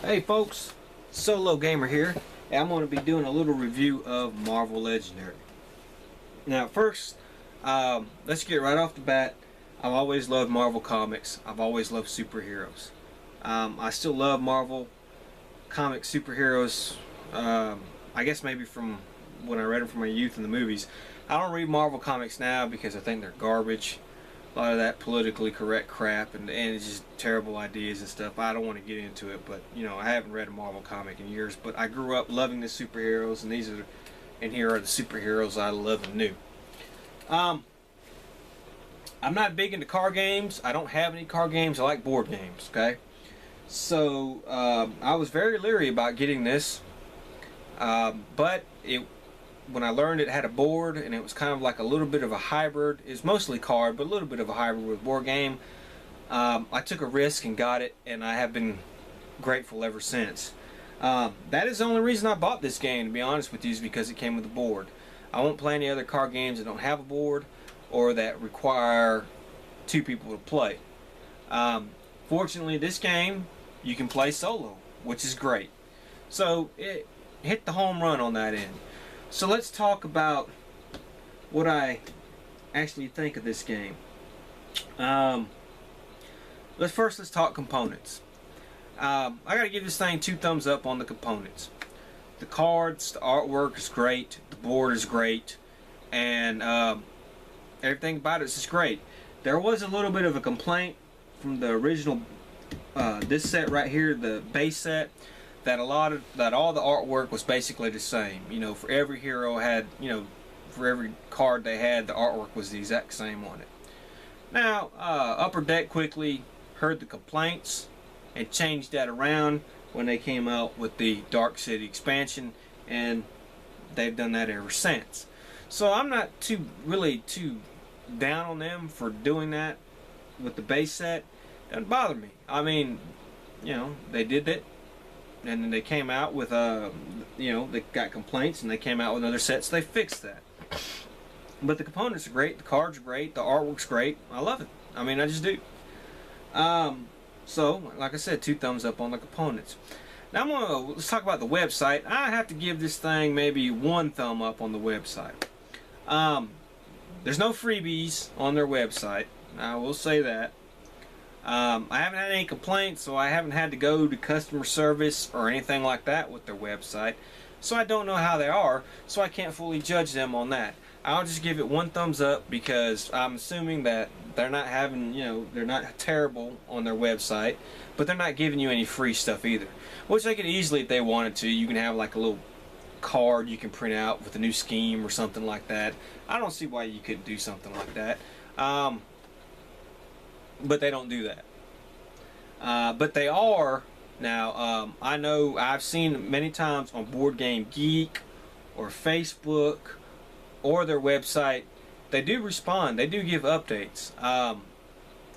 Hey folks, SoloGamer here, and I'm going to be doing a little review of Marvel Legendary. Now first, let's get right off the bat. I've always loved Marvel Comics. I've always loved superheroes. I still love Marvel comic superheroes, I guess maybe from when I read them from my youth in the movies. I don't read Marvel Comics now because I think they're garbage. A lot of that politically correct crap and it's just terrible ideas and stuff. I don't want to get into it, but you know, I haven't read a Marvel comic in years, but I grew up loving the superheroes, and here are the superheroes I love and knew. I'm not big into car games. I don't have any car games. I like board games, okay? So I was very leery about getting this, but when I learned it had a board and it was kind of like a little bit of a hybrid. It's mostly card, but a little bit of a hybrid with board game. I took a risk and got it, and I have been grateful ever since. That is the only reason I bought this game, to be honest with you, is because it came with a board. I won't play any other card games that don't have a board or that require two people to play. Fortunately, this game you can play solo, which is great. So it hit the home run on that end. So let's talk about what I actually think of this game. Let's talk components. I gotta give this thing 2 thumbs up on the components. The cards, the artwork is great, the board is great, and everything about it is just great. There was a little bit of a complaint from the original, this set right here, the base set, that all the artwork was basically the same. You know, for every hero had, you know, for every card they had, the artwork was the exact same on it. Now, Upper Deck quickly heard the complaints and changed that around when they came out with the Dark City expansion, and they've done that ever since. So I'm not really too down on them for doing that with the base set. Doesn't bother me. I mean, you know, they did that. And then they came out with, you know, they got complaints and they came out with another set, so they fixed that. But the components are great, the cards are great, the artwork's great. I love it. I mean, I just do. So, like I said, 2 thumbs up on the components. Now let's talk about the website. I have to give this thing maybe 1 thumb up on the website. There's no freebies on their website. I will say that. I haven't had any complaints, so I haven't had to go to customer service or anything like that with their website. So I don't know how they are, so I can't fully judge them on that. I'll just give it 1 thumbs up because I'm assuming that they're not having, you know, they're not terrible on their website, but they're not giving you any free stuff either. Which they could easily, if they wanted to, you can have like a little card you can print out with a new scheme or something like that. I don't see why you couldn't do something like that. But they don't do that. But they are now. I know I've seen many times on Board Game Geek or Facebook or their website. They do respond. They do give updates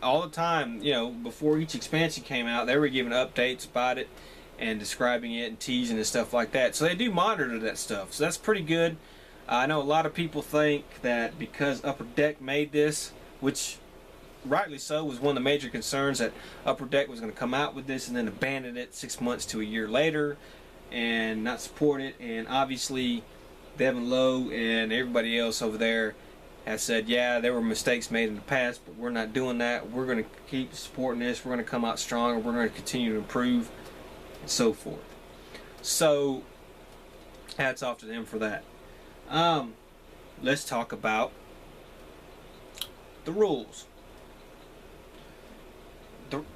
all the time. You know, before each expansion came out, they were giving updates about it and describing it and teasing and stuff like that. So they do monitor that stuff. So that's pretty good. I know a lot of people think that because Upper Deck made this, which rightly so, was one of the major concerns, that Upper Deck was going to come out with this and then abandon it 6 months to a year later and not support it. And obviously Devin Lowe and everybody else over there has said, yeah, there were mistakes made in the past, but we're not doing that. We're going to keep supporting this. We're going to come out stronger. We're going to continue to improve and so forth. So hats off to them for that. Let's talk about the rules.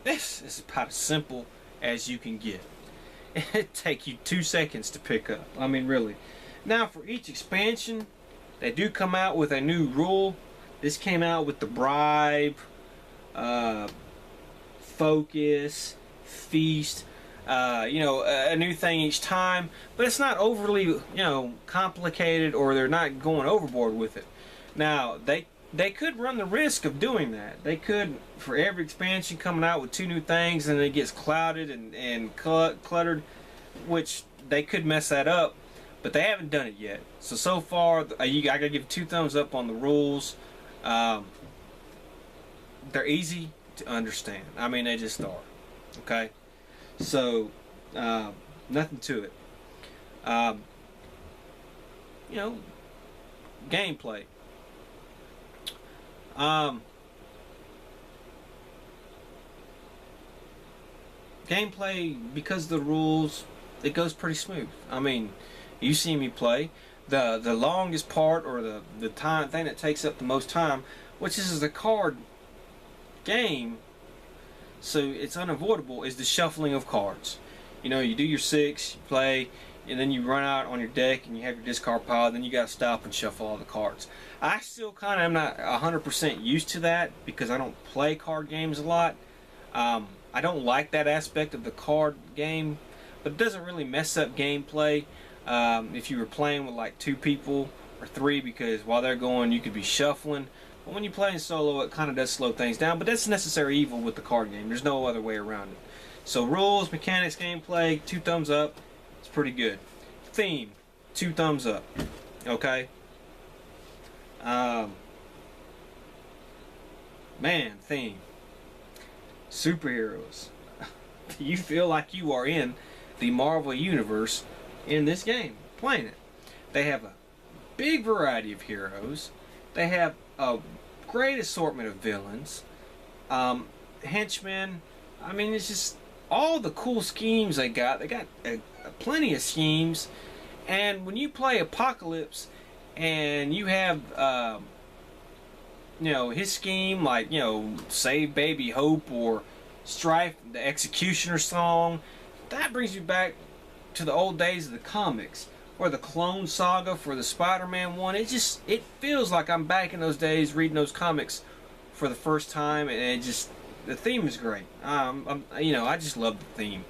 This is about as simple as you can get. It take you 2 seconds to pick up. I mean, really. Now, for each expansion, they do come out with a new rule. This came out with the bribe, focus, feast. You know, a new thing each time, but it's not overly, you know, complicated, or they're not going overboard with it. Now, they could run the risk of doing that. They could, for every expansion, coming out with 2 new things, and it gets clouded and cluttered, which they could mess that up, but they haven't done it yet. So far, I gotta give 2 thumbs up on the rules. They're easy to understand. I mean, they just are. Okay? So, Nothing to it. Um, you know, gameplay. Gameplay, because of the rules, it goes pretty smooth. I mean, you see me play. The longest part, or the thing that takes up the most time, which is the card game, so it's unavoidable, is the shuffling of cards. You know, you do your 6, you play, and then you run out on your deck and you have your discard pile, then you got to stop and shuffle all the cards. I still kind of am not 100% used to that because I don't play card games a lot. I don't like that aspect of the card game, but it doesn't really mess up gameplay if you were playing with like 2 people or 3, because while they're going you could be shuffling. But when you play in solo, it kind of does slow things down, but that's necessary evil with the card game. There's no other way around it. So rules, mechanics, gameplay, 2 thumbs up. It's pretty good. Theme, 2 thumbs up. Okay. Man, theme. Superheroes. You feel like you are in the Marvel universe in this game, playing it. They have a big variety of heroes. They have a great assortment of villains, henchmen. I mean, it's just all the cool schemes they got. They got plenty of schemes. And when you play Apocalypse and you have you know, his scheme, like, you know, Save Baby Hope or Strife, the Executioner song, that brings you back to the old days of the comics, or the Clone Saga for the Spider-Man one. It feels like I'm back in those days reading those comics for the first time, and the theme is great. You know, I just love the theme.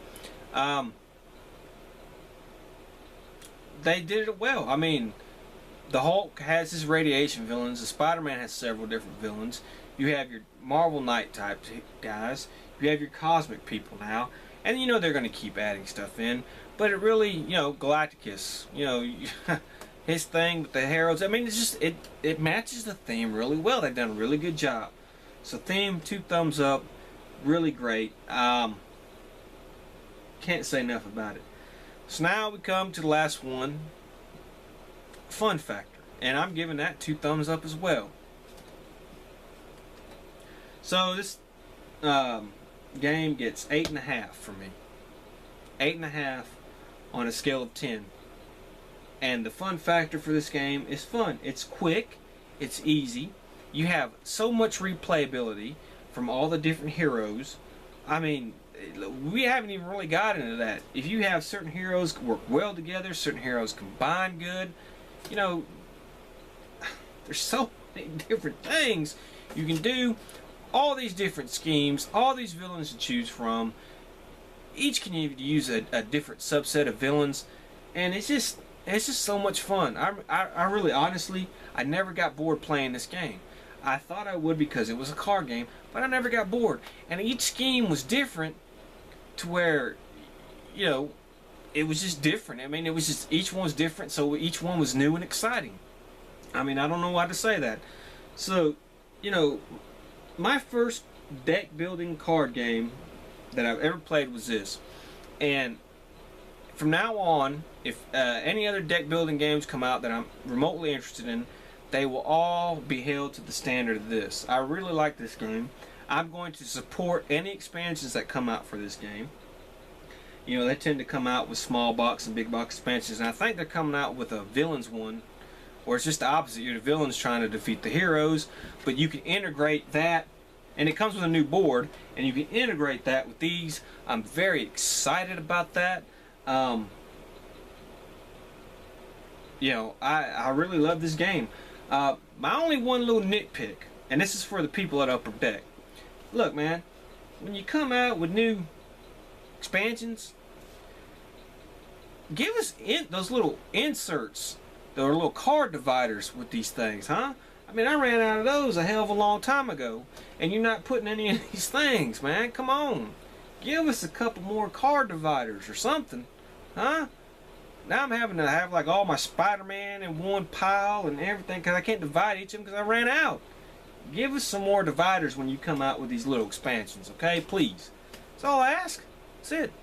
They did it well. I mean, the Hulk has his radiation villains. The Spider-Man has several different villains. You have your Marvel Knight type guys. You have your cosmic people now. And you know they're going to keep adding stuff in. But it really, you know, Galacticus, you know, his thing with the heralds. I mean, it's just, it matches the theme really well. They've done a really good job. So theme, 2 thumbs up. Really great. Can't say enough about it. So now we come to the last one. Fun factor, and I'm giving that 2 thumbs up as well. So this game gets 8.5 from me. 8.5 on a scale of 10. And the fun factor for this game is fun. It's quick, it's easy. You have so much replayability from all the different heroes. I mean, we haven't even really got into that. If you have certain heroes work well together, certain heroes combine good, you know, there's so many different things you can do. All these different schemes, all these villains to choose from. Each can use a different subset of villains, and it's just so much fun. I really, honestly, I never got bored playing this game. I thought I would because it was a card game, but I never got bored. And each scheme was different to where, you know, it was just different. I mean, it was just, each one was different, so each one was new and exciting. I mean, I don't know why to say that. So, you know, my first deck building card game that I've ever played was this. And from now on, if any other deck building games come out that I'm remotely interested in, they will all be held to the standard of this. I really like this game. I'm going to support any expansions that come out for this game. You know, they tend to come out with small box and big box expansions, and I think they're coming out with a villains one, or it's just the opposite. You're the villains trying to defeat the heroes, but you can integrate that, and it comes with a new board, and you can integrate that with these. I'm very excited about that. You know, I really love this game. My only one little nitpick, and this is for the people at Upper Deck. Look, man, when you come out with new expansions, give us those little inserts, those little card dividers with these things, huh? I mean, I ran out of those a hell of a long time ago, and you're not putting any of these things, man. Come on. Give us a couple more card dividers or something, huh? Now I'm having to have like all my Spider-Man in one pile and everything because I can't divide each of them because I ran out. Give us some more dividers when you come out with these little expansions, okay? Please. That's all I ask. That's it.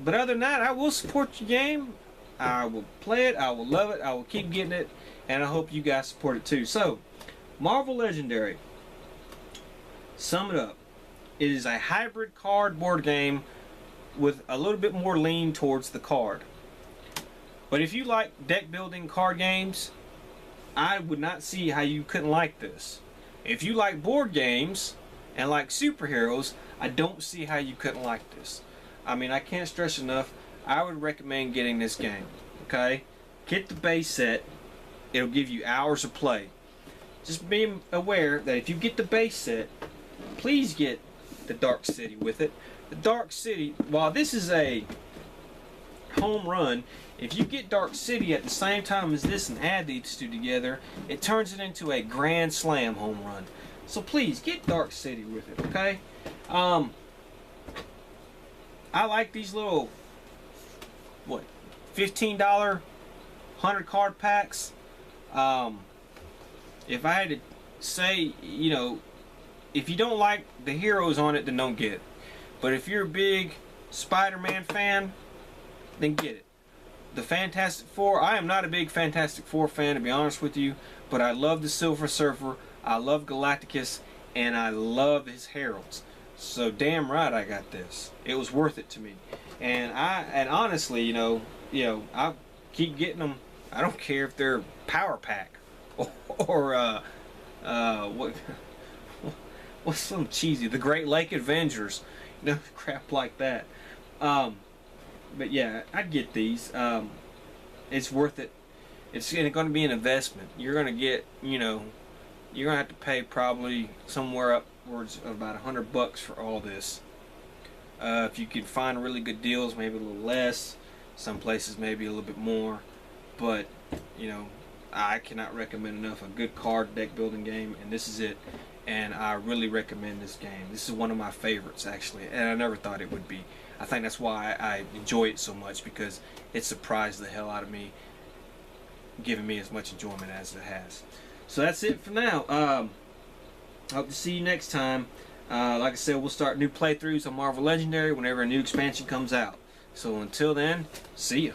But other than that, I will support your game. I will play it. I will love it. I will keep getting it. And I hope you guys support it too. So, Marvel Legendary. Sum it up. It is a hybrid cardboard game with a little bit more lean towards the card. But if you like deck building card games, I would not see how you couldn't like this. If you like board games and like superheroes, I don't see how you couldn't like this. I mean, I can't stress enough, I would recommend getting this game. Okay? Get the base set. It'll give you hours of play. Just be aware that if you get the base set, please get the Dark City with it. The Dark City, while this is a home run, if you get Dark City at the same time as this and add these two together, it turns it into a grand slam home run. So please get Dark City with it, okay? I like these little, what, $15 100 card packs. If I had to say, you know, if you don't like the heroes on it, then don't get it. But if you're a big Spider-Man fan, then get it. The Fantastic Four, I am not a big Fantastic Four fan, to be honest with you, but I love the Silver Surfer, I love Galacticus, and I love his heralds. So damn right I got this. It was worth it to me. And honestly, you know, I keep getting them. I don't care if they're Power Pack or what's some cheesy, the Great Lake Avengers, you know, crap like that. But yeah, I'd get these. It's worth it. It's going to be an investment. You're going to get, you know, you're going to have to pay probably somewhere upwards of about $100 for all this. If you could find really good deals, maybe a little less. Some places maybe a little bit more. But, you know, I cannot recommend enough a good card deck building game, and this is it. And I really recommend this game. This is one of my favorites, actually, and I never thought it would be. I think that's why I enjoy it so much, because it surprised the hell out of me, giving me as much enjoyment as it has. So that's it for now. Hope to see you next time. Like I said, we'll start new playthroughs on Marvel Legendary whenever a new expansion comes out. So until then, see ya.